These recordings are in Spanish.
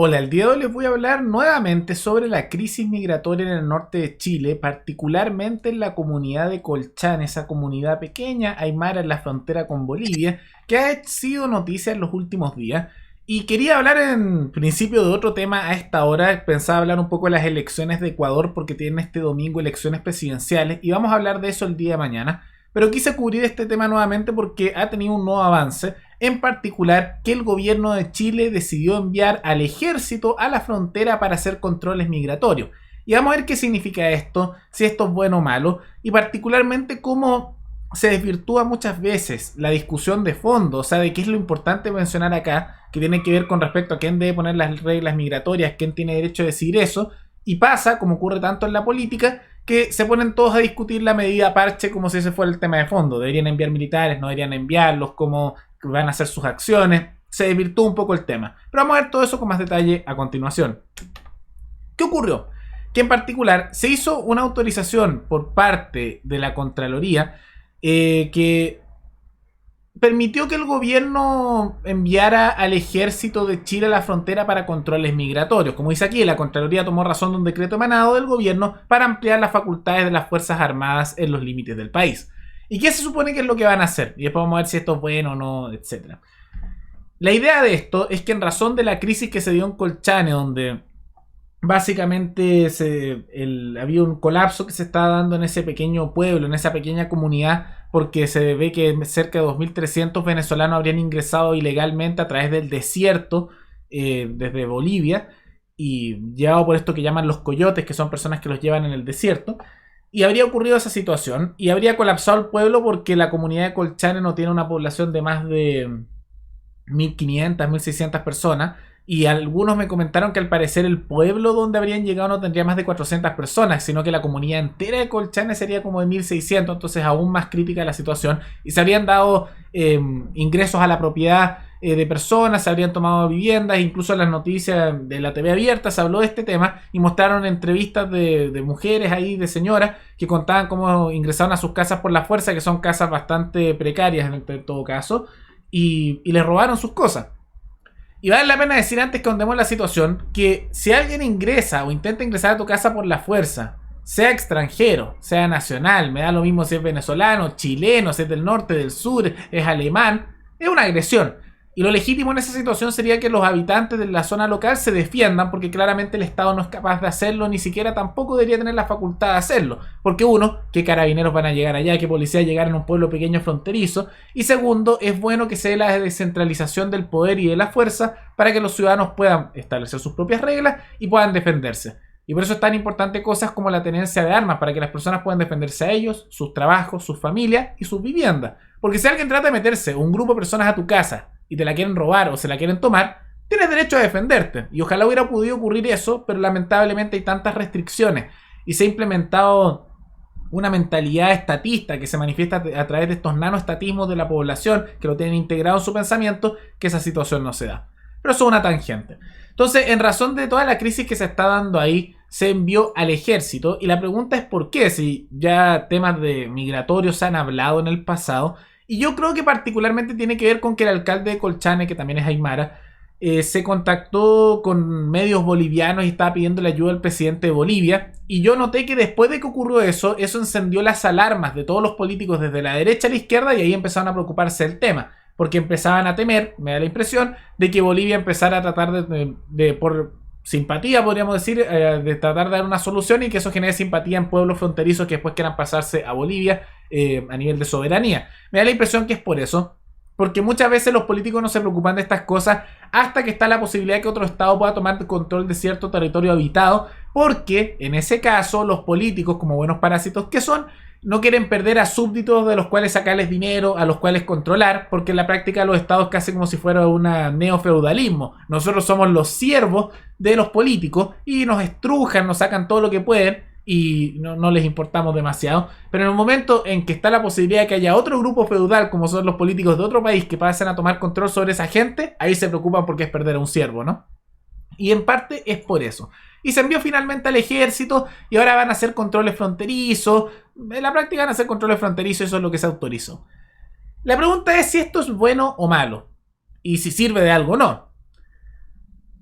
Hola, el día de hoy les voy a hablar nuevamente sobre la crisis migratoria en el norte de Chile, particularmente en la comunidad de Colchane, esa comunidad pequeña aymara en la frontera con Bolivia, que ha sido noticia en los últimos días. Y quería hablar en principio de otro tema a esta hora. Pensaba hablar un poco de las elecciones de Ecuador porque tienen este domingo elecciones presidenciales y vamos a hablar de eso el día de mañana. Pero quise cubrir este tema nuevamente porque ha tenido un nuevo avance, en particular que el gobierno de Chile decidió enviar al ejército a la frontera para hacer controles migratorios. Y vamos a ver qué significa esto, si esto es bueno o malo, y particularmente cómo se desvirtúa muchas veces la discusión de fondo, o sea, de qué es lo importante mencionar acá, que tiene que ver con respecto a quién debe poner las reglas migratorias, quién tiene derecho a decidir eso, y pasa, como ocurre tanto en la política, que se ponen todos a discutir la medida parche como si ese fuera el tema de fondo. ¿Deberían enviar militares? ¿No deberían enviarlos? ¿Cómo van a hacer sus acciones? Se desvirtuó un poco el tema. Pero vamos a ver todo eso con más detalle a continuación. ¿Qué ocurrió? Que en particular se hizo una autorización por parte de la Contraloría que permitió que el gobierno enviara al ejército de Chile a la frontera para controles migratorios. Como dice aquí, la Contraloría tomó razón de un decreto emanado del gobierno para ampliar las facultades de las Fuerzas Armadas en los límites del país. ¿Y qué se supone que es lo que van a hacer? Y después vamos a ver si esto es bueno o no, etc. La idea de esto es que en razón de la crisis que se dio en Colchane, donde básicamente había un colapso que se estaba dando en ese pequeño pueblo, en esa pequeña comunidad, porque se ve que cerca de 2.300 venezolanos habrían ingresado ilegalmente a través del desierto desde Bolivia y llevado por esto que llaman los coyotes, que son personas que los llevan en el desierto. Y habría ocurrido esa situación y habría colapsado el pueblo porque la comunidad de Colchane no tiene una población de más de 1.500, 1.600 personas. Y algunos me comentaron que al parecer el pueblo donde habrían llegado no tendría más de 400 personas, sino que la comunidad entera de Colchane sería como de 1.600, entonces aún más crítica la situación. Y se habrían dado ingresos a la propiedad de personas, se habrían tomado viviendas, incluso en las noticias de la TV abierta se habló de este tema y mostraron entrevistas de mujeres ahí, de señoras, que contaban cómo ingresaron a sus casas por la fuerza, que son casas bastante precarias en todo caso, y les robaron sus cosas. Y vale la pena decir antes que ondemos la situación que si alguien ingresa o intenta ingresar a tu casa por la fuerza, sea extranjero, sea nacional, me da lo mismo si es venezolano, chileno, si es del norte, del sur, es alemán, es una agresión. Y lo legítimo en esa situación sería que los habitantes de la zona local se defiendan, porque claramente el Estado no es capaz de hacerlo, ni siquiera tampoco debería tener la facultad de hacerlo. Porque uno, ¿qué carabineros van a llegar allá? ¿Qué policías llegar a un pueblo pequeño fronterizo? Y segundo, es bueno que se dé la descentralización del poder y de la fuerza para que los ciudadanos puedan establecer sus propias reglas y puedan defenderse. Y por eso es tan importante cosas como la tenencia de armas, para que las personas puedan defenderse a ellos, sus trabajos, sus familias y sus viviendas. Porque si alguien trata de meterse, un grupo de personas a tu casa, y te la quieren robar o se la quieren tomar, tienes derecho a defenderte. Y ojalá hubiera podido ocurrir eso, pero lamentablemente hay tantas restricciones y se ha implementado una mentalidad estatista que se manifiesta a través de estos nanoestatismos de la población que lo tienen integrado en su pensamiento, que esa situación no se da. Pero eso es una tangente. Entonces, en razón de toda la crisis que se está dando ahí, se envió al ejército y la pregunta es por qué, si ya temas de migratorios se han hablado en el pasado. Y yo creo que particularmente tiene que ver con que el alcalde de Colchane, que también es aymara, se contactó con medios bolivianos y estaba pidiendo la ayuda al presidente de Bolivia. Y yo noté que después de que ocurrió eso, eso encendió las alarmas de todos los políticos desde la derecha a la izquierda y ahí empezaron a preocuparse del tema. Porque empezaban a temer, me da la impresión, de que Bolivia empezara a tratar por simpatía, podríamos decir, de tratar de dar una solución y que eso genere simpatía en pueblos fronterizos que después quieran pasarse a Bolivia a nivel de soberanía. Me da la impresión que es por eso, porque muchas veces los políticos no se preocupan de estas cosas hasta que está la posibilidad de que otro estado pueda tomar control de cierto territorio habitado, porque en ese caso los políticos, como buenos parásitos que son, no quieren perder a súbditos de los cuales sacarles dinero, a los cuales controlar, porque en la práctica los estados casi como si fuera un neofeudalismo. Nosotros somos los siervos de los políticos y nos estrujan, nos sacan todo lo que pueden y no les importamos demasiado. Pero en el momento en que está la posibilidad de que haya otro grupo feudal, como son los políticos de otro país, que pasen a tomar control sobre esa gente, ahí se preocupan porque es perder a un siervo, ¿no? Y en parte es por eso. Y se envió finalmente al ejército y ahora van a hacer controles fronterizos. En la práctica van a hacer controles fronterizos, eso es lo que se autorizó. La pregunta es si esto es bueno o malo. Y si sirve de algo o no.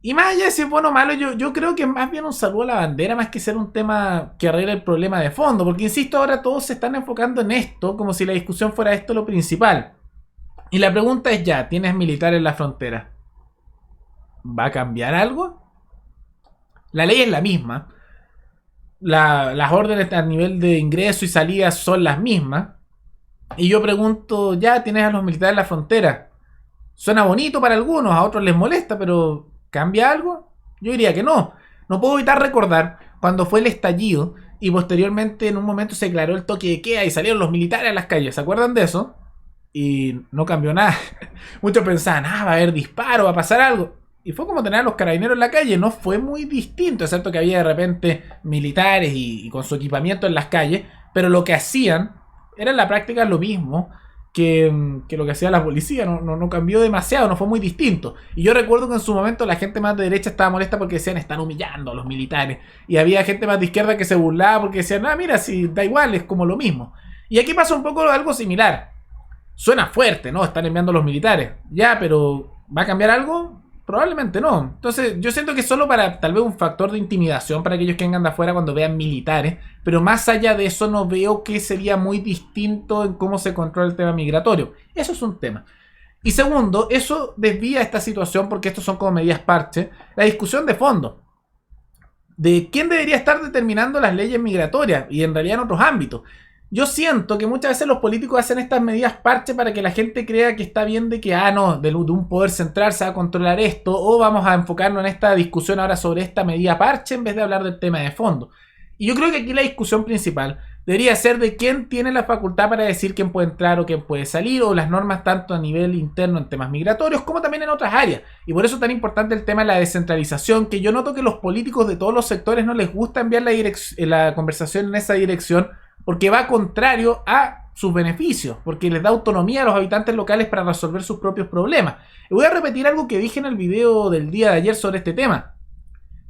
Y más allá de si es bueno o malo, yo creo que es más bien un saludo a la bandera más que ser un tema que arregle el problema de fondo. Porque insisto, ahora todos se están enfocando en esto como si la discusión fuera esto lo principal. Y la pregunta es ya, ¿tienes militares en la frontera? ¿Va a cambiar algo? La ley es la misma. Las órdenes a nivel de ingreso y salida son las mismas. Y yo pregunto, ya tienes a los militares en la frontera. Suena bonito para algunos, a otros les molesta, pero ¿cambia algo? Yo diría que no. No puedo evitar recordar cuando fue el estallido y posteriormente en un momento se declaró el toque de queda y salieron los militares a las calles. ¿Se acuerdan de eso? Y no cambió nada. Muchos pensaban, va a haber disparo, va a pasar algo. Y fue como tener a los carabineros en la calle. No fue muy distinto, excepto que había de repente militares y con su equipamiento en las calles. Pero lo que hacían era en la práctica lo mismo que lo que hacía la policía. No cambió demasiado, no fue muy distinto. Y yo recuerdo que en su momento la gente más de derecha estaba molesta porque decían están humillando a los militares. Y había gente más de izquierda que se burlaba porque decían, mira, si da igual, es como lo mismo. Y aquí pasa un poco algo similar. Suena fuerte, ¿no? Están enviando a los militares. Ya, pero ¿va a cambiar algo? Probablemente no. Entonces yo siento que es solo para tal vez un factor de intimidación para aquellos que vengan de afuera cuando vean militares. Pero más allá de eso no veo que sería muy distinto en cómo se controla el tema migratorio. Eso es un tema. Y segundo, eso desvía esta situación porque estos son como medidas parche. La discusión de fondo. De quién debería estar determinando las leyes migratorias y en realidad en otros ámbitos. Yo siento que muchas veces los políticos hacen estas medidas parche para que la gente crea que está bien de que, no, de un poder central se va a controlar esto, o vamos a enfocarnos en esta discusión ahora sobre esta medida parche en vez de hablar del tema de fondo. Y yo creo que aquí la discusión principal debería ser de quién tiene la facultad para decir quién puede entrar o quién puede salir, o las normas tanto a nivel interno en temas migratorios como también en otras áreas. Y por eso es tan importante el tema de la descentralización, que yo noto que los políticos de todos los sectores no les gusta enviar la conversación en esa dirección, porque va contrario a sus beneficios, porque les da autonomía a los habitantes locales para resolver sus propios problemas. Y voy a repetir algo que dije en el video del día de ayer sobre este tema,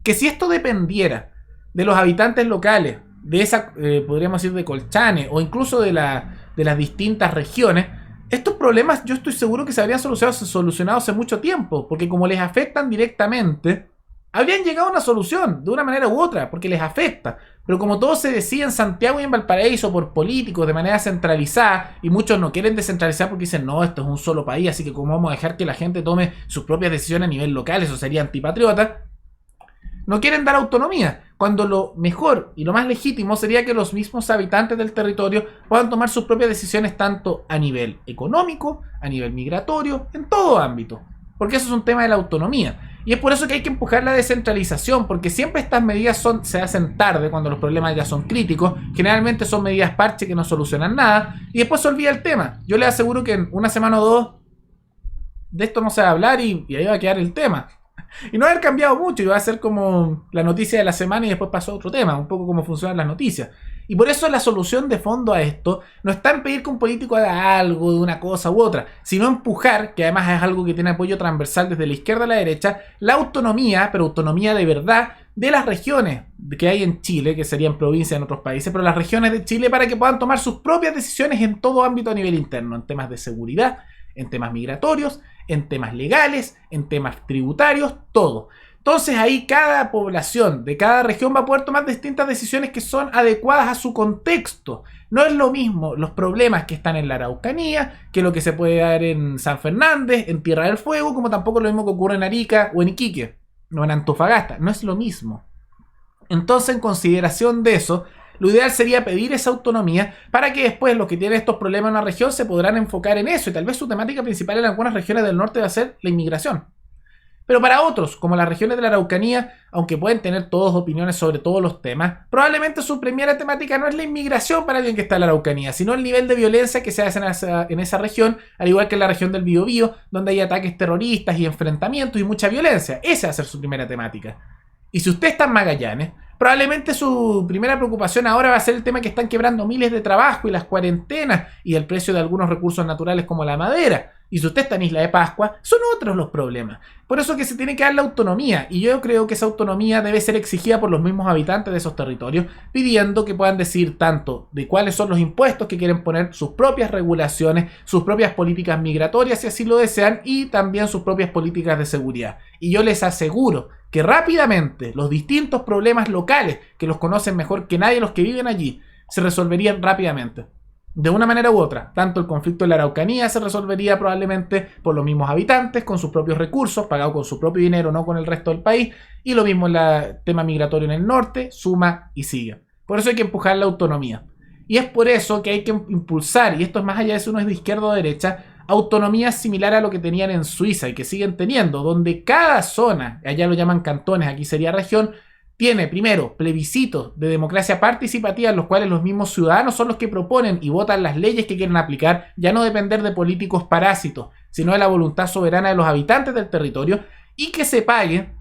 que si esto dependiera de los habitantes locales, de esa, podríamos decir, de Colchane, o incluso de las distintas regiones, estos problemas yo estoy seguro que se habrían solucionado hace mucho tiempo, porque como les afectan directamente, habrían llegado a una solución, de una manera u otra, porque les afecta. Pero como todo se decía en Santiago y en Valparaíso por políticos de manera centralizada, y muchos no quieren descentralizar porque dicen, no, esto es un solo país, así que cómo vamos a dejar que la gente tome sus propias decisiones a nivel local, eso sería antipatriota. No quieren dar autonomía, cuando lo mejor y lo más legítimo sería que los mismos habitantes del territorio puedan tomar sus propias decisiones tanto a nivel económico, a nivel migratorio, en todo ámbito. Porque eso es un tema de la autonomía. Y es por eso que hay que empujar la descentralización, porque siempre estas medidas se hacen tarde, cuando los problemas ya son críticos. Generalmente son medidas parche que no solucionan nada, y después se olvida el tema. Yo les aseguro que en una semana o dos de esto no se va a hablar y ahí va a quedar el tema. Y no va a haber cambiado mucho, y va a ser como la noticia de la semana y después pasó a otro tema, un poco como funcionan las noticias. Y por eso la solución de fondo a esto no está en pedir que un político haga algo de una cosa u otra, sino empujar, que además es algo que tiene apoyo transversal desde la izquierda a la derecha, la autonomía, pero autonomía de verdad, de las regiones que hay en Chile, que serían provincias en otros países, pero las regiones de Chile, para que puedan tomar sus propias decisiones en todo ámbito a nivel interno, en temas de seguridad, en temas migratorios, en temas legales, en temas tributarios, todo. Entonces ahí cada población de cada región va a poder tomar distintas decisiones que son adecuadas a su contexto. No es lo mismo los problemas que están en la Araucanía que lo que se puede dar en San Fernández, en Tierra del Fuego, como tampoco es lo mismo que ocurre en Arica o en Iquique o en Antofagasta. No es lo mismo. Entonces, en consideración de eso, lo ideal sería pedir esa autonomía para que después los que tienen estos problemas en una región se podrán enfocar en eso, y tal vez su temática principal en algunas regiones del norte va a ser la inmigración. Pero para otros, como las regiones de la Araucanía, aunque pueden tener todos opiniones sobre todos los temas, probablemente su primera temática no es la inmigración para alguien que está en la Araucanía, sino el nivel de violencia que se hace en esa región, al igual que en la región del Biobío, donde hay ataques terroristas y enfrentamientos y mucha violencia. Esa va a ser su primera temática. Y si usted está en Magallanes, Probablemente su primera preocupación ahora va a ser el tema que están quebrando miles de trabajos y las cuarentenas y el precio de algunos recursos naturales como la madera. Y si usted está en Isla de Pascua, son otros los problemas. Por eso que se tiene que dar la autonomía. Y yo creo que esa autonomía debe ser exigida por los mismos habitantes de esos territorios, pidiendo que puedan decidir tanto de cuáles son los impuestos que quieren poner, sus propias regulaciones, sus propias políticas migratorias, si así lo desean, y también sus propias políticas de seguridad. Y yo les aseguro que rápidamente los distintos problemas locales, que los conocen mejor que nadie los que viven allí, se resolverían rápidamente. De una manera u otra, tanto el conflicto en la Araucanía se resolvería probablemente por los mismos habitantes, con sus propios recursos, pagados con su propio dinero, no con el resto del país, y lo mismo en el tema migratorio en el norte, suma y sigue. Por eso hay que empujar la autonomía. Y es por eso que hay que impulsar, y esto es más allá de si uno es de izquierda o derecha, autonomías similares a lo que tenían en Suiza y que siguen teniendo, donde cada zona, allá lo llaman cantones, aquí sería región, tiene primero plebiscitos de democracia participativa en los cuales los mismos ciudadanos son los que proponen y votan las leyes que quieren aplicar, ya no depender de políticos parásitos, sino de la voluntad soberana de los habitantes del territorio, y que se pague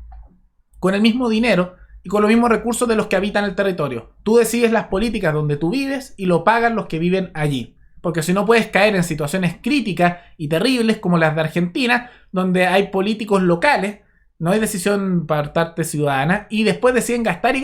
con el mismo dinero y con los mismos recursos de los que habitan el territorio. Tú decides las políticas donde tú vives y lo pagan los que viven allí. Porque si no puedes caer en situaciones críticas y terribles como las de Argentina, donde hay políticos locales, no hay decisión por parte ciudadana, y después deciden gastar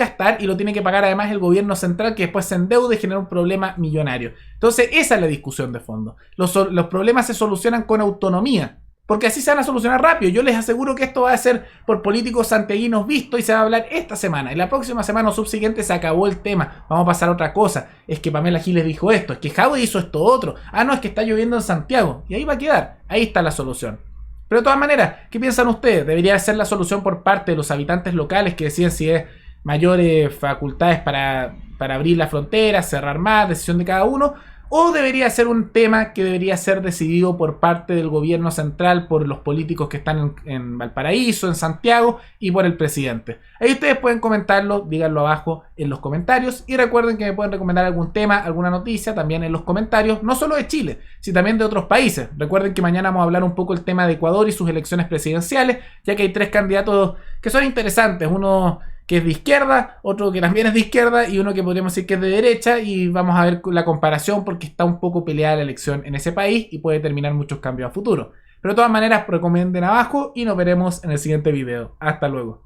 y lo tiene que pagar además el gobierno central, que después se endeuda y genera un problema millonario. Entonces esa es la discusión de fondo. Los problemas se solucionan con autonomía, porque así se van a solucionar rápido. Yo les aseguro que esto va a ser por políticos santiaguinos visto y se va a hablar esta semana. Y la próxima semana o subsiguiente se acabó el tema. Vamos a pasar a otra cosa. Es que Pamela Giles dijo esto, es que Jadwe hizo esto otro. Ah, no, es que está lloviendo en Santiago. Y ahí va a quedar. Ahí está la solución. Pero de todas maneras, ¿qué piensan ustedes? ¿Debería ser la solución por parte de los habitantes locales que deciden si es mayores facultades para abrir la frontera, cerrar más, decisión de cada uno? ¿O debería ser un tema que debería ser decidido por parte del gobierno central, por los políticos que están en Valparaíso, en Santiago y por el presidente? Ahí ustedes pueden comentarlo, díganlo abajo en los comentarios. Y recuerden que me pueden recomendar algún tema, alguna noticia también en los comentarios, no solo de Chile, sino también de otros países. Recuerden que mañana vamos a hablar un poco del tema de Ecuador y sus elecciones presidenciales, ya que hay 3 candidatos que son interesantes. Uno que es de izquierda, otro que también es de izquierda y uno que podríamos decir que es de derecha, y vamos a ver la comparación porque está un poco peleada la elección en ese país y puede terminar muchos cambios a futuro. Pero de todas maneras recomienden abajo y nos veremos en el siguiente video. Hasta luego.